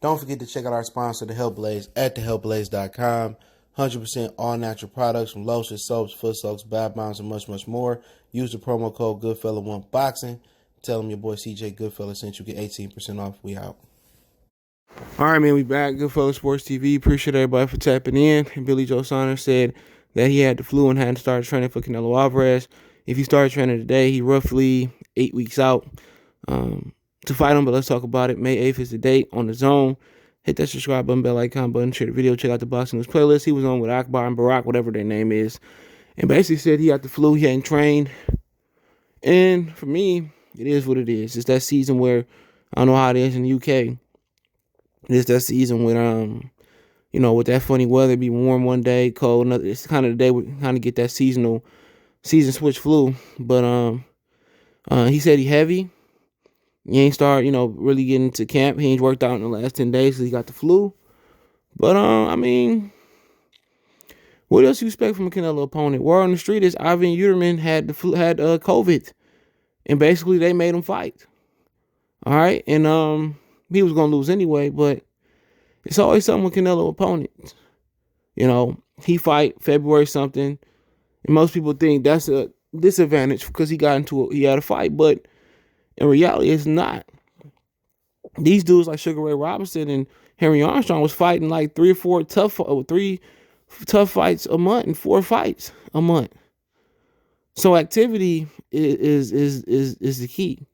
Don't forget to check out our sponsor, The Health Blaze, at thehealthblaze.com. 100% all natural products from lotions, soaps, foot soaks, bath bombs, and much, much more. Use the promo code Goodfella1Boxing. Tell them your boy CJ Goodfella sent you. Get 18% off. We out. All right, man, we back. Goodfella Sports TV. Appreciate everybody for tapping in. And Billy Joe Saunders said that he had the flu and hadn't started training for Canelo Alvarez. If he started training today, he roughly 8 weeks out to fight him. But let's talk about it. May 8th is the date on the zone. Hit that subscribe button, bell icon button, share the video, check out the Boxing News playlist. He was on with Akbar and Barack, whatever their name is, and basically said he had the flu, he hadn't trained. And for me, it is what it is. It's that season where, I don't know how it is in the UK. It's that season when, with that funny weather, be warm one day, cold another. It's kind of the day we kind of get that season switch flu. But he said he heavy. He ain't start, really getting to camp. He ain't worked out in the last 10 days because he got the flu. But, what else you expect from a Canelo opponent? Word on the street is Ivan Uterman had COVID. And basically they made him fight. All right? And he was going to lose anyway, but it's always something with Canelo opponents. He fight February something. And most people think that's a disadvantage because he had a fight, but in reality, it's not. These dudes like Sugar Ray Robinson and Henry Armstrong was fighting like three tough fights a month and 4 fights a month. So activity is the key.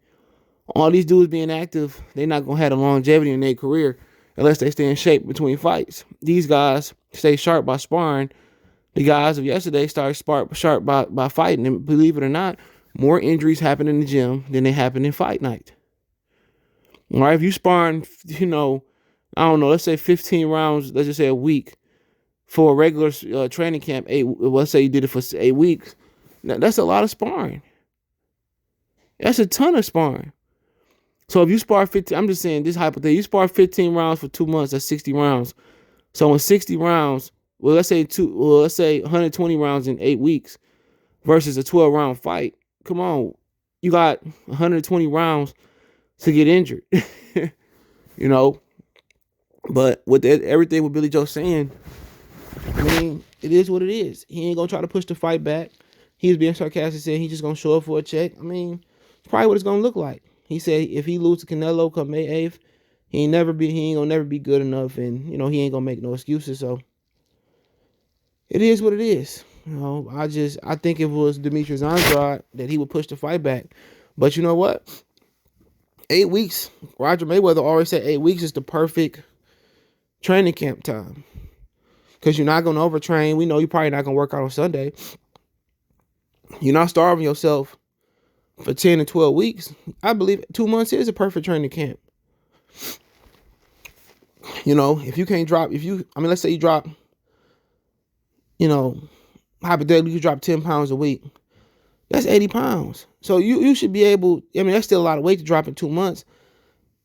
All these dudes being active, they're not gonna have the longevity in their career unless they stay in shape between fights. These guys stay sharp by sparring. The guys of yesterday started sharp by fighting, and believe it or not, more injuries happen in the gym than they happen in fight night. All right, if you sparring, let's say 15 rounds, let's just say a week for a regular training camp, let's say you did it for 8 weeks, that's a lot of sparring. That's a ton of sparring. So if you spar 15, I'm just saying this hypothetical, you spar 15 rounds for 2 months, that's 60 rounds. So in 60 rounds, let's say 120 rounds in 8 weeks versus a 12-round fight. Come on, you got 120 rounds to get injured, But with everything with Billy Joe saying, it is what it is. He ain't gonna try to push the fight back. He was being sarcastic, saying he's just gonna show up for a check. It's probably what it's gonna look like. He said if he loses to Canelo come May 8th, he ain't gonna never be good enough, and he ain't gonna make no excuses. So it is what it is. I think if it was Demetrius Andrade that he would push the fight back. But you know what? 8 weeks. Roger Mayweather always said 8 weeks is the perfect training camp time. Because you're not going to overtrain. We know you're probably not going to work out on Sunday. You're not starving yourself for 10 to 12 weeks. I believe 2 months is a perfect training camp. If you can't drop, let's say you drop, hypothetically, you drop 10 pounds a week. That's 80 pounds. So you should be able, that's still a lot of weight to drop in 2 months.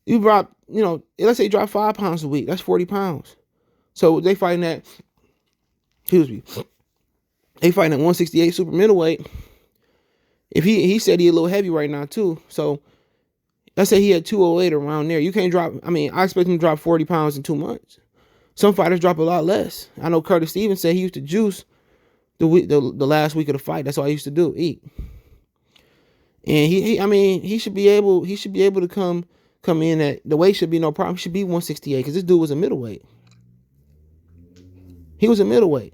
You drop, let's say you drop 5 pounds a week. That's 40 pounds. So they fighting at, they fighting at 168 super middleweight. If he said he a little heavy right now too. So let's say he had 208 around there. You can't drop, I expect him to drop 40 pounds in 2 months. Some fighters drop a lot less. I know Curtis Stevens said he used to juice the last week of the fight. That's all I used to do, eat. And he should be able to come in at, the weight should be no problem. He should be 168 because this dude was a middleweight. He was a middleweight.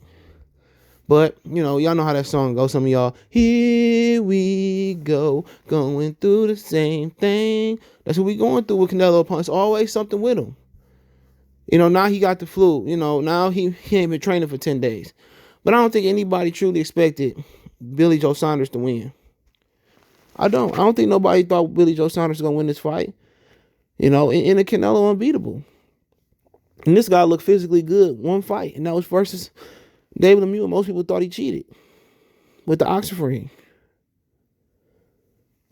But, y'all know how that song goes. Some of y'all, here we go, going through the same thing. That's what we going through with Canelo opponents. Always something with him. Now he got the flu. Now he ain't been training for 10 days. But I don't think anybody truly expected Billy Joe Saunders to win. I don't think nobody thought Billy Joe Saunders was going to win this fight. In a Canelo unbeatable. And this guy looked physically good. One fight. And that was versus David Lemieux. Most people thought he cheated with the Oxenfree.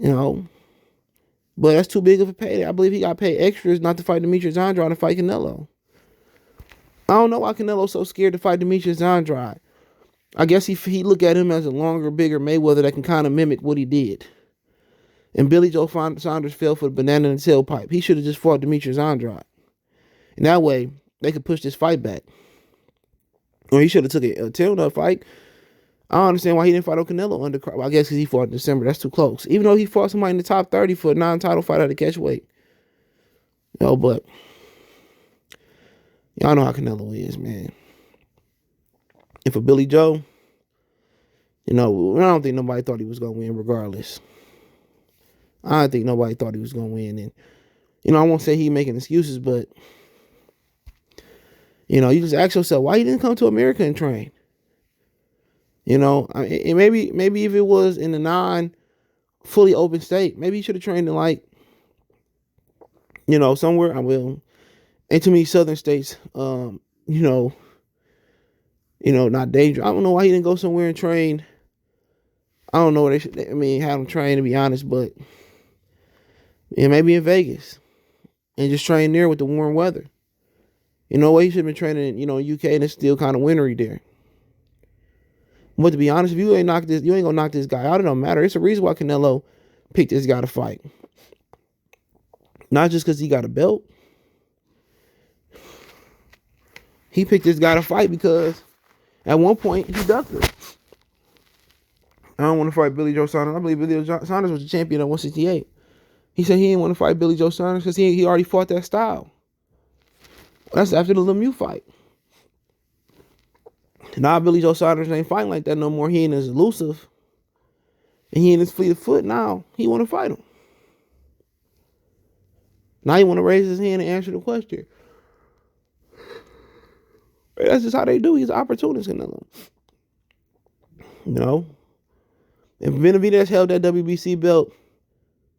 But that's too big of a payday. I believe he got paid extras not to fight Demetrius Andrade to fight Canelo. I don't know why Canelo's so scared to fight Demetrius Andrade. I guess he look at him as a longer, bigger Mayweather that can kind of mimic what he did. And Billy Joe Saunders fell for the banana in the tailpipe. He should have just fought Demetrius Andrade. And that way, they could push this fight back. Or he should have took a tune-up fight. I don't understand why he didn't fight on Canelo undercard. Well, I guess because he fought in December. That's too close. Even though he fought somebody in the top 30 for a non-title fight at the catch weight. But y'all know how Canelo is, man. And for Billy Joe, I don't think nobody thought he was going to win regardless. I don't think nobody thought he was going to win. And, I won't say he making excuses, but, you just ask yourself, why he didn't come to America and train? And maybe if it was in a non-fully open state, maybe he should have trained in somewhere. Ain't too many southern states, not dangerous. I don't know why he didn't go somewhere and train. I don't know what have him train, to be honest, but maybe in Vegas and just train there with the warm weather. He should have been training in, UK, and it's still kind of wintry there. But to be honest, if you ain't gonna knock this guy out, it don't matter. It's a reason why Canelo picked this guy to fight. Not just because he got a belt. He picked this guy to fight because at one point he ducked him. I don't want to fight Billy Joe Saunders. I believe Billy Joe Saunders was the champion at 168. He said he didn't want to fight Billy Joe Saunders because he already fought that style. That's after the Lemieux fight. Now Billy Joe Saunders ain't fighting like that no more. He ain't as elusive. And he ain't as fleet of foot now. He want to fight him. Now he want to raise his hand and answer the question. That's just how they do. He's an opportunist, Canelo. If Benavidez held that WBC belt,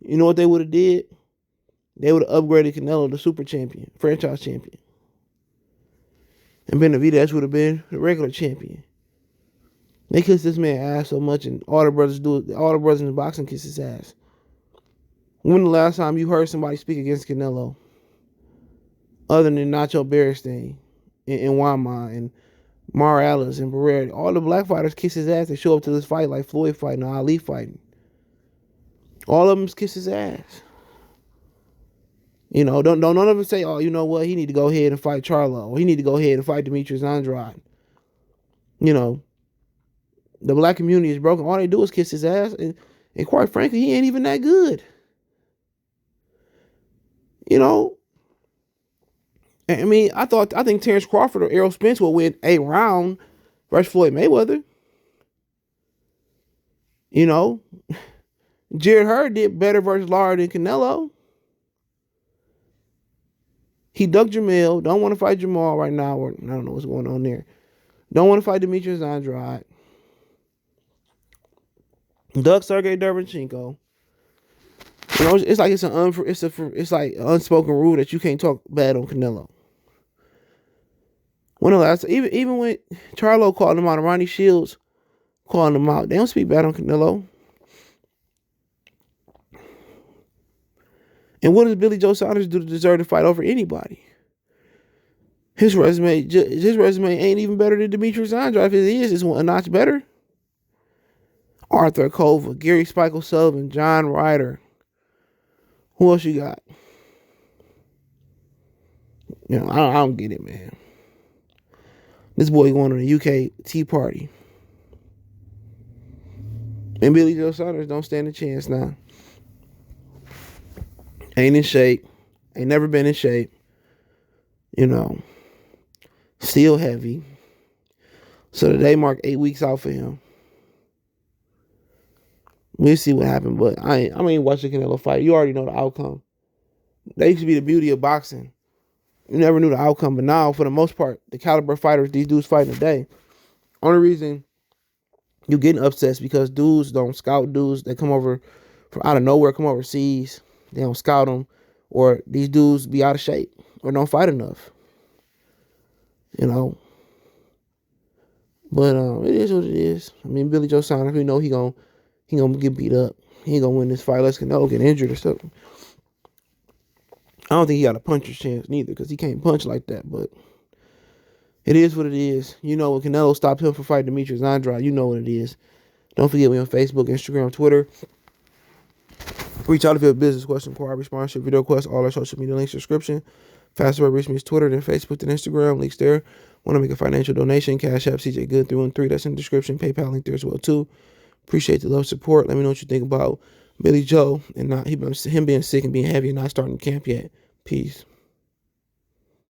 you know what they would have did? They would have upgraded Canelo to super champion, franchise champion. And Benavidez would have been the regular champion. They kiss this man ass so much, and all the brothers in the boxing kiss his ass. When the last time you heard somebody speak against Canelo, other than Nacho Beristain and Wama and Morales and Barrera, all the black fighters kiss his ass. They show up to this fight like Floyd fighting or Ali fighting. All of them kiss his ass. Don't none of them say, oh, you know what, he need to go ahead and fight Charlo, or he need to go ahead and fight Demetrius Andrade. The black community is broken. All they do is kiss his ass, and quite frankly, he ain't even that good. I think Terrence Crawford or Errol Spence will win a round versus Floyd Mayweather. Jared Hurd did better versus Lara than Canelo. He ducked Jamel. Don't want to fight Jamal right now. Or I don't know what's going on there. Don't want to fight Demetrius Andrade. Duck Sergey Derevyanchenko. It's like it's like an unspoken rule that you can't talk bad on Canelo. When the last, even when Charlo called him out and Ronnie Shields calling him out, they don't speak bad on Canelo. And what does Billy Joe Saunders do to deserve to fight over anybody? His resume ain't even better than Demetrius Andrade. If it is, it's a notch better. Arthur Kova, Gary Spike O'Sullivan, John Ryder. Who else you got? I don't get it, man. This boy going on a UK tea party. And Billy Joe Saunders don't stand a chance now. Ain't in shape. Ain't never been in shape. Still heavy. So today marked 8 weeks out for him. We'll see what happened, but I ain't watching Canelo fight. You already know the outcome. That used to be the beauty of boxing. You never knew the outcome, but now, for the most part, the caliber fighters these dudes fighting today, only reason you getting upsets because dudes don't scout dudes that come over from out of nowhere, come overseas. They don't scout them, or these dudes be out of shape or don't fight enough. But it is what it is. Billy Joe Saunders, we know he gonna get beat up. He ain't gonna win this fight unless Canelo get injured or something. I don't think he got a puncher's chance neither, because he can't punch like that. But it is what it is. When Canelo stopped him from fighting Demetrius Andrade, you know what it is. Don't forget, we on Facebook, Instagram, Twitter. Reach out if you have a business question, inquiry, sponsorship, video request, all our social media links, description. Faster way to reach me is Twitter, then Facebook, then Instagram. Links there. Want to make a financial donation? Cash App CJ Good 313. That's in the description. PayPal link there as well too. Appreciate the love, support. Let me know what you think about Billy Joe and not him being sick and being heavy and not starting camp yet. Peace.